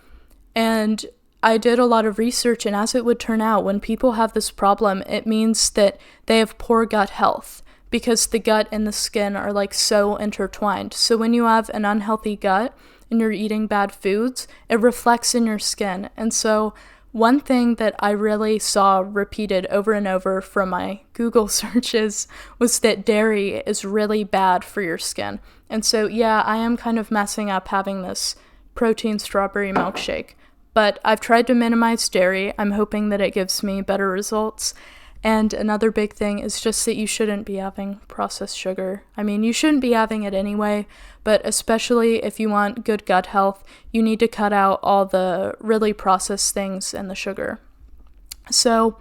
And I did a lot of research, and as it would turn out, when people have this problem, it means that they have poor gut health because the gut and the skin are like so intertwined. So when you have an unhealthy gut and you're eating bad foods, it reflects in your skin. And so one thing that I really saw repeated over and over from my Google searches was that dairy is really bad for your skin. And so, yeah, I am kind of messing up having this protein strawberry milkshake. But I've tried to minimize dairy. I'm hoping that it gives me better results. And another big thing is just that you shouldn't be having processed sugar. I mean, you shouldn't be having it anyway, but especially if you want good gut health, you need to cut out all the really processed things and the sugar. So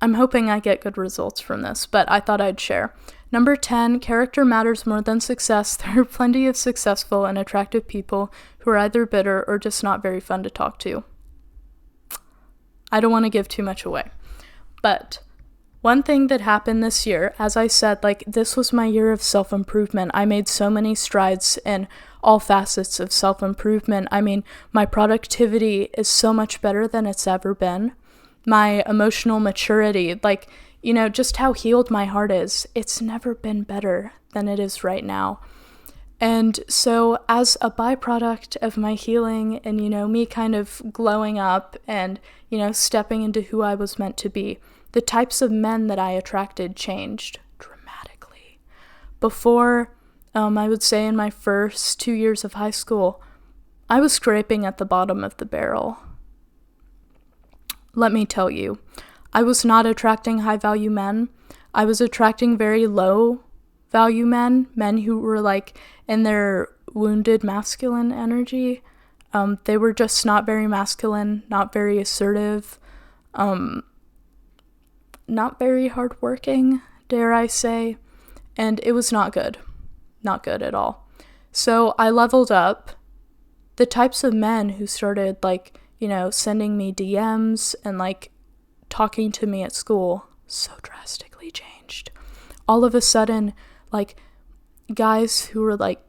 I'm hoping I get good results from this, but I thought I'd share. Number 10, character matters more than success. There are plenty of successful and attractive people who are either bitter or just not very fun to talk to. I don't want to give too much away, but one thing that happened this year, as I said, like, this was my year of self-improvement. I made so many strides in all facets of self-improvement. I mean, my productivity is so much better than it's ever been. My emotional maturity, like, you know, just how healed my heart is, it's never been better than it is right now. And so as a byproduct of my healing and, you know, me kind of glowing up and, you know, stepping into who I was meant to be, the types of men that I attracted changed dramatically. Before, I would say in my first 2 years of high school, I was scraping at the bottom of the barrel. Let me tell you, I was not attracting high-value men. I was attracting very low-value men who were like in their wounded masculine energy. They were just not very masculine, not very assertive, not very hardworking, dare I say, and it was not good at all. So I leveled up. The types of men who started, like, you know, sending me DMs and like talking to me at school so drastically changed. All of a sudden, like, guys who were like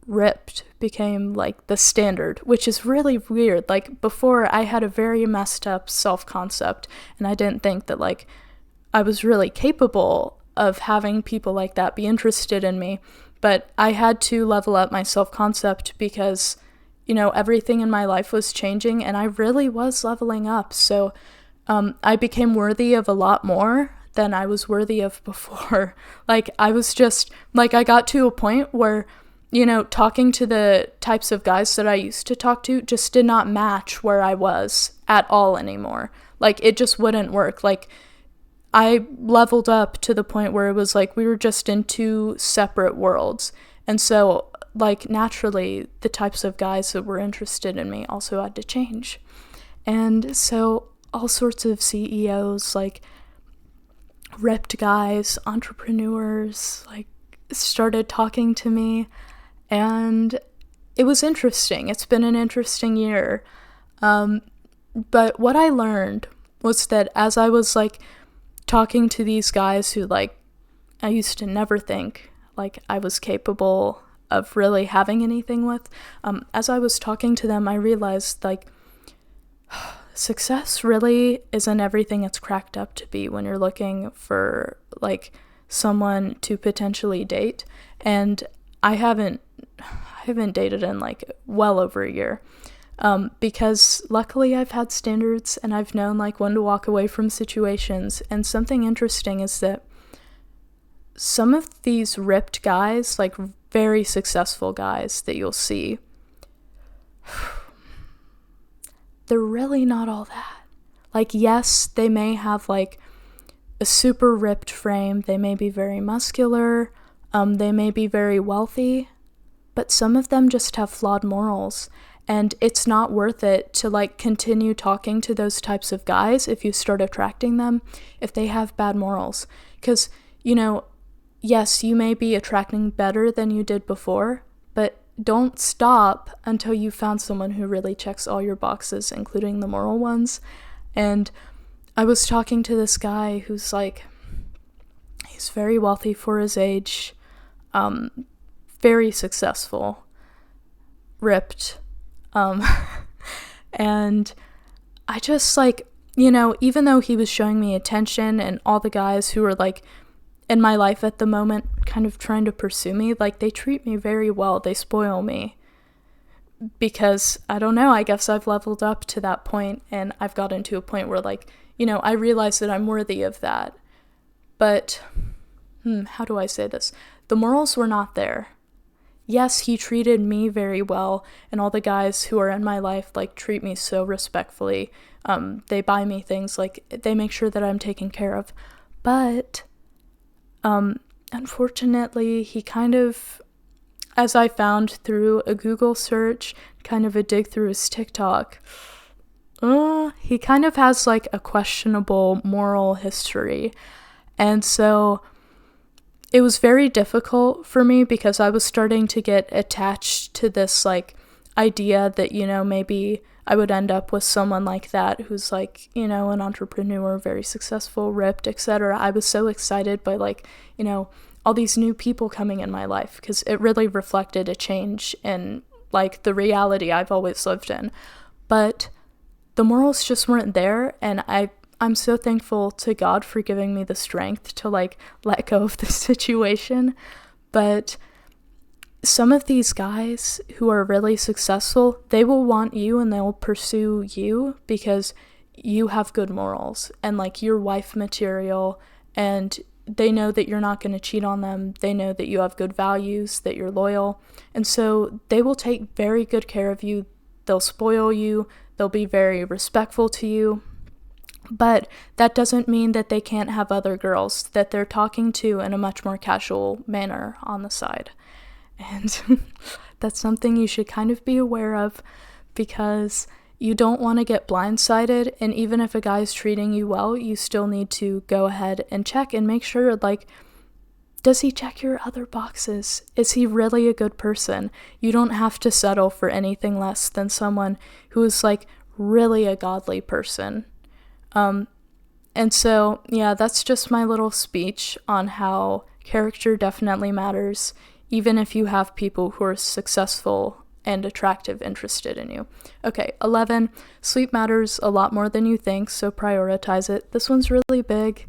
ripped became like the standard, which is really weird. Like, before, I had a very messed up self-concept, and I didn't think that like I was really capable of having people like that be interested in me. But I had to level up my self-concept because, you know, everything in my life was changing and I really was leveling up. So I became worthy of a lot more than I was worthy of before. Like, I was just, like, I got to a point where, you know, talking to the types of guys that I used to talk to just did not match where I was at all anymore. Like, it just wouldn't work. Like, I leveled up to the point where it was like we were just in two separate worlds. And so, like, naturally, the types of guys that were interested in me also had to change. And so all sorts of CEOs, like ripped guys, entrepreneurs, like, started talking to me. And it was interesting. It's been an interesting year. But what I learned was that as I was, like, talking to these guys who, like, I used to never think, like, I was capable of really having anything with, as I was talking to them, I realized, like, success really isn't everything it's cracked up to be when you're looking for, like, someone to potentially date. And I haven't dated in, like, well over a year. Because luckily I've had standards and I've known, like, when to walk away from situations. And something interesting is that some of these ripped guys, like very successful guys that you'll see, they're really not all that. Like, yes, they may have, like, a super ripped frame. They may be very muscular. They may be very wealthy. But some of them just have flawed morals. And it's not worth it to, like, continue talking to those types of guys if you start attracting them if they have bad morals. Because, you know, yes, you may be attracting better than you did before, but don't stop until you found someone who really checks all your boxes, including the moral ones. And I was talking to this guy who's, like, he's very wealthy for his age, very successful, ripped. And I just, like, you know, even though he was showing me attention and all the guys who were, like, in my life at the moment kind of trying to pursue me, like, they treat me very well. They spoil me because, I don't know, I guess I've leveled up to that point and I've gotten to a point where, like, you know, I realize that I'm worthy of that. But, how do I say this? The morals were not there. yes, he treated me very well, and all the guys who are in my life, like, treat me so respectfully. They buy me things, like, they make sure that I'm taken care of. But, unfortunately, he kind of, as I found through a Google search, kind of a dig through his TikTok, he kind of has, like, a questionable moral history. And so it was very difficult for me because I was starting to get attached to this, like, idea that, you know, maybe I would end up with someone like that who's, like, you know, an entrepreneur, very successful, ripped, etc. I was so excited by, like, you know, all these new people coming in my life because it really reflected a change in, like, the reality I've always lived in. But the morals just weren't there, and I'm so thankful to God for giving me the strength to, like, let go of the situation. But some of these guys who are really successful, they will want you and they'll pursue you because you have good morals and, like, you're wife material, and they know that you're not going to cheat on them. They know that you have good values, that you're loyal. And so they will take very good care of you. They'll spoil you. They'll be very respectful to you. But that doesn't mean that they can't have other girls that they're talking to in a much more casual manner on the side. And that's something you should kind of be aware of, because you don't want to get blindsided. And even if a guy's treating you well, you still need to go ahead and check and make sure, like, does he check your other boxes? Is he really a good person? You don't have to settle for anything less than someone who is, like, really a godly person. And so, yeah, that's just my little speech on how character definitely matters, even if you have people who are successful and attractive interested in you. Okay, 11, sleep matters a lot more than you think, so prioritize it. This one's really big.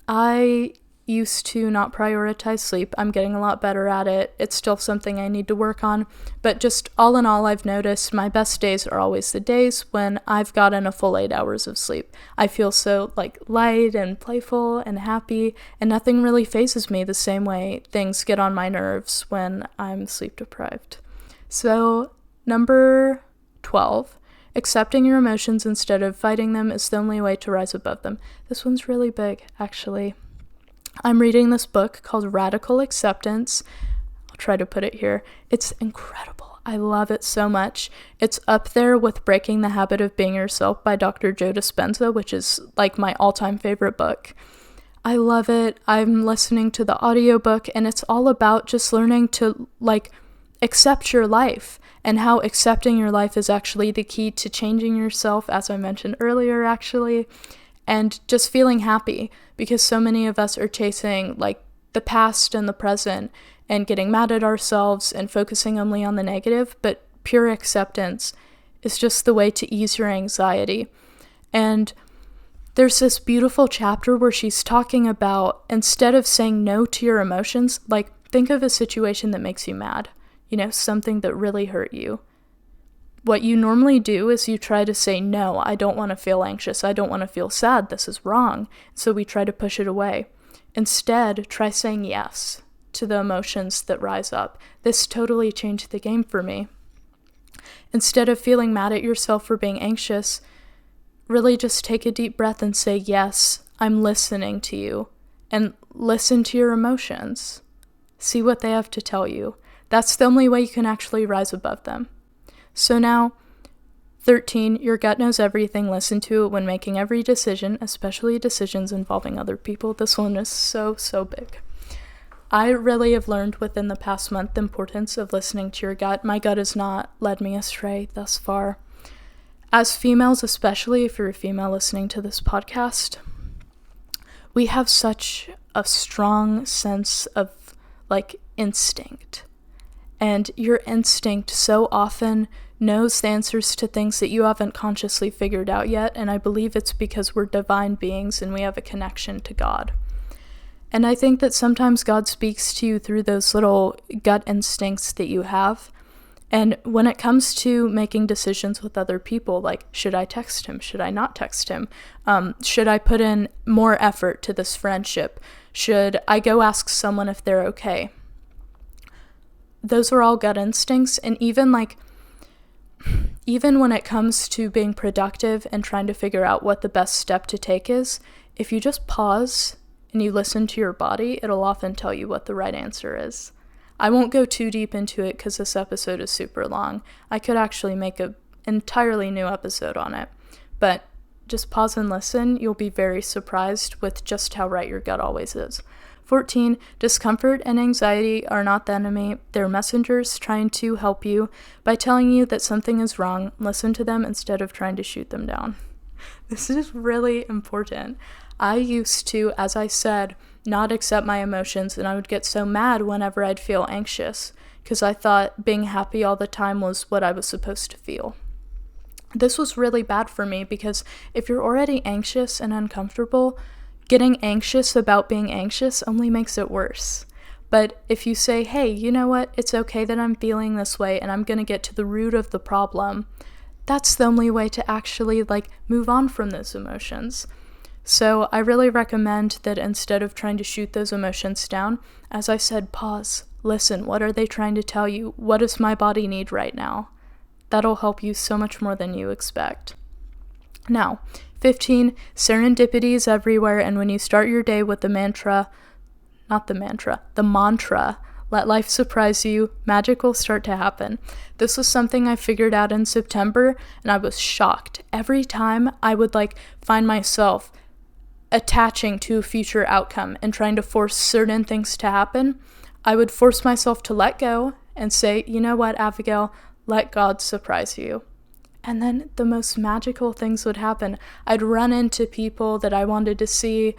I used to not prioritize sleep. I'm getting a lot better at it. It's still something I need to work on, but just all in all, I've noticed my best days are always the days when I've gotten a full 8 hours of sleep. I feel so, like, light and playful and happy, and nothing really phases me the same way things get on my nerves when I'm sleep deprived. So, number 12, accepting your emotions instead of fighting them is the only way to rise above them. This one's really big, actually. I'm reading this book called Radical Acceptance. I'll try to put it here. It's incredible. I love it so much. It's up there with Breaking the Habit of Being Yourself by Dr. Joe Dispenza, which is, like, my all-time favorite book. I love it. I'm listening to the audiobook, and it's all about just learning to, like, accept your life, and how accepting your life is actually the key to changing yourself, as I mentioned earlier, actually, and just feeling happy, because so many of us are chasing, like, the past and the present and getting mad at ourselves and focusing only on the negative, but pure acceptance is just the way to ease your anxiety. And there's this beautiful chapter where she's talking about, instead of saying no to your emotions, like, think of a situation that makes you mad, you know, something that really hurt you. What you normally do is you try to say, no, I don't want to feel anxious. I don't want to feel sad. This is wrong. So we try to push it away. Instead, try saying yes to the emotions that rise up. This totally changed the game for me. Instead of feeling mad at yourself for being anxious, really just take a deep breath and say, yes, I'm listening to you. And listen to your emotions. See what they have to tell you. That's the only way you can actually rise above them. So now, 13, your gut knows everything. Listen to it when making every decision, especially decisions involving other people. This one is so, so big. I really have learned within the past month the importance of listening to your gut. My gut has not led me astray thus far. As females, especially if you're a female listening to this podcast, we have such a strong sense of, like, instinct. And your instinct so often knows the answers to things that you haven't consciously figured out yet, and I believe it's because we're divine beings and we have a connection to God. And I think that sometimes God speaks to you through those little gut instincts that you have. And when it comes to making decisions with other people, like, should I text him? Should I not text him? Should I put in more effort to this friendship? Should I go ask someone if they're okay? those are all gut instincts. And even when it comes to being productive and trying to figure out what the best step to take is, if you just pause and you listen to your body, it'll often tell you what the right answer is. I won't go too deep into it because this episode is super long. I could actually make an entirely new episode on it. But just pause and listen. You'll be very surprised with just how right your gut always is. 14, discomfort and anxiety are not the enemy. They're messengers trying to help you by telling you that something is wrong. Listen to them instead of trying to shoot them down. This is really important. I used to, as I said, not accept my emotions, and I would get so mad whenever I'd feel anxious because I thought being happy all the time was what I was supposed to feel. This was really bad for me because if you're already anxious and uncomfortable, getting anxious about being anxious only makes it worse. But if you say, hey, you know what, it's okay that I'm feeling this way and I'm going to get to the root of the problem, that's the only way to actually move on from those emotions. So I really recommend that instead of trying to shoot those emotions down, as I said, pause, listen, what are they trying to tell you? What does my body need right now? That'll help you so much more than you expect. Now, 15, serendipity is everywhere, and when you start your day with the mantra, let life surprise you, magic will start to happen. This was something I figured out in September, and I was shocked. Every time I would find myself attaching to a future outcome and trying to force certain things to happen, I would force myself to let go and say, you know what, Abigail, let God surprise you. And then the most magical things would happen. I'd run into people that I wanted to see.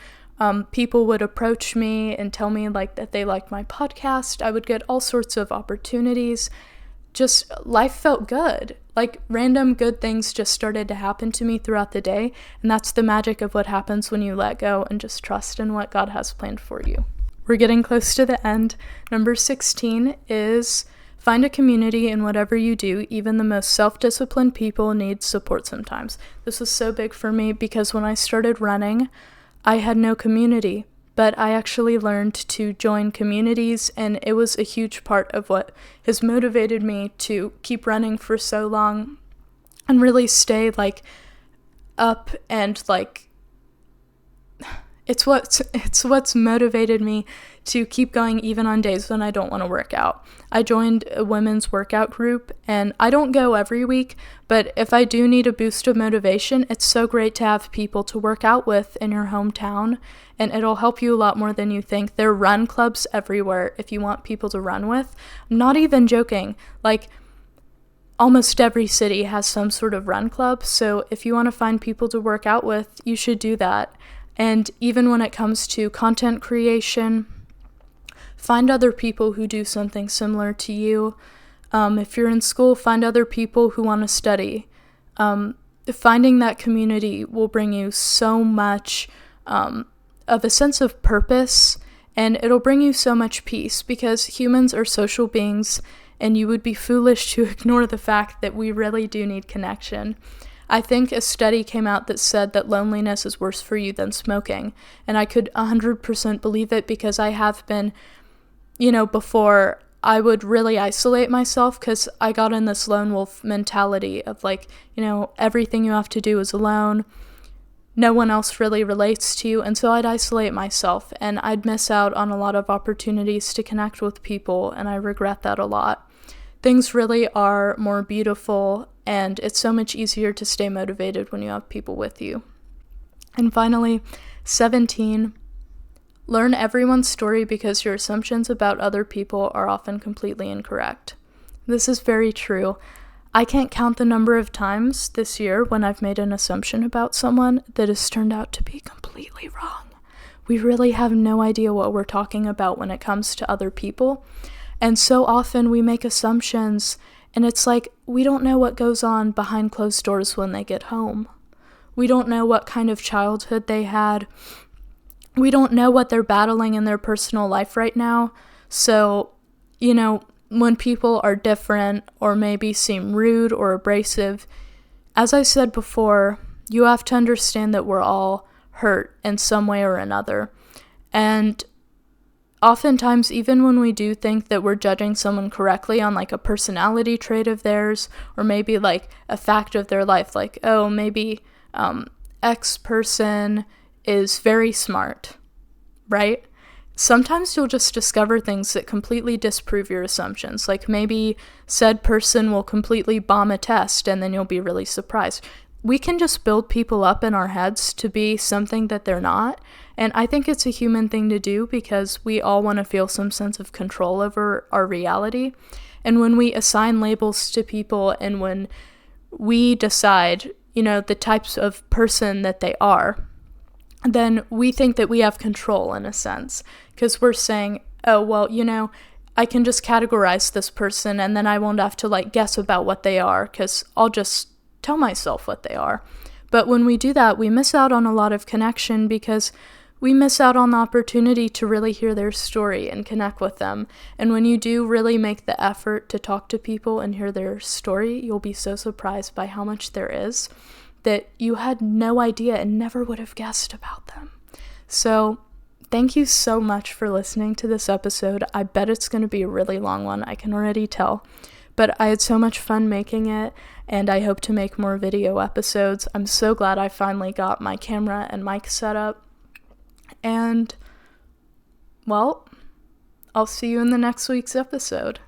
People would approach me and tell me that they liked my podcast. I would get all sorts of opportunities. Just life felt good. Random good things just started to happen to me throughout the day. And that's the magic of what happens when you let go and just trust in what God has planned for you. We're getting close to the end. Number 16 is find a community in whatever you do. Even the most self-disciplined people need support sometimes. This was so big for me because when I started running, I had no community, but I actually learned to join communities, and it was a huge part of what has motivated me to keep running for so long and really stay up and it's what's motivated me to keep going even on days when I don't want to work out. I joined a women's workout group, and I don't go every week, but if I do need a boost of motivation, it's so great to have people to work out with in your hometown, and it'll help you a lot more than you think. There are run clubs everywhere if you want people to run with. I'm not even joking. Almost every city has some sort of run club, so if you want to find people to work out with, you should do that. And even when it comes to content creation, find other people who do something similar to you. If you're in school, find other people who want to study. Finding that community will bring you so much of a sense of purpose, and it'll bring you so much peace because humans are social beings, and you would be foolish to ignore the fact that we really do need connection. I think a study came out that said that loneliness is worse for you than smoking, and I could 100% believe it because I have been, before I would really isolate myself because I got in this lone wolf mentality of everything you have to do is alone. No one else really relates to you, and so I'd isolate myself, and I'd miss out on a lot of opportunities to connect with people, and I regret that a lot. Things really are more beautiful, and it's so much easier to stay motivated when you have people with you. And finally, 17, learn everyone's story because your assumptions about other people are often completely incorrect. This is very true. I can't count the number of times this year when I've made an assumption about someone that has turned out to be completely wrong. We really have no idea what we're talking about when it comes to other people. And so often we make assumptions, and it's we don't know what goes on behind closed doors when they get home. We don't know what kind of childhood they had. We don't know what they're battling in their personal life right now. So, when people are different or maybe seem rude or abrasive, as I said before, you have to understand that we're all hurt in some way or another. And oftentimes, even when we do think that we're judging someone correctly on like a personality trait of theirs, or maybe like a fact of their life, like, oh, maybe X person is very smart, right? Sometimes you'll just discover things that completely disprove your assumptions. Like maybe said person will completely bomb a test and then you'll be really surprised. We can just build people up in our heads to be something that they're not. And I think it's a human thing to do because we all want to feel some sense of control over our reality. And when we assign labels to people and when we decide, the types of person that they are, then we think that we have control in a sense, because we're saying, oh, well, I can just categorize this person and then I won't have to like guess about what they are because I'll just tell myself what they are. But when we do that, we miss out on a lot of connection because we miss out on the opportunity to really hear their story and connect with them. And when you do really make the effort to talk to people and hear their story, you'll be so surprised by how much there is that you had no idea and never would have guessed about them. So thank you so much for listening to this episode. I bet it's going to be a really long one. I can already tell. But I had so much fun making it, and I hope to make more video episodes. I'm so glad I finally got my camera and mic set up. And, well, I'll see you in the next week's episode.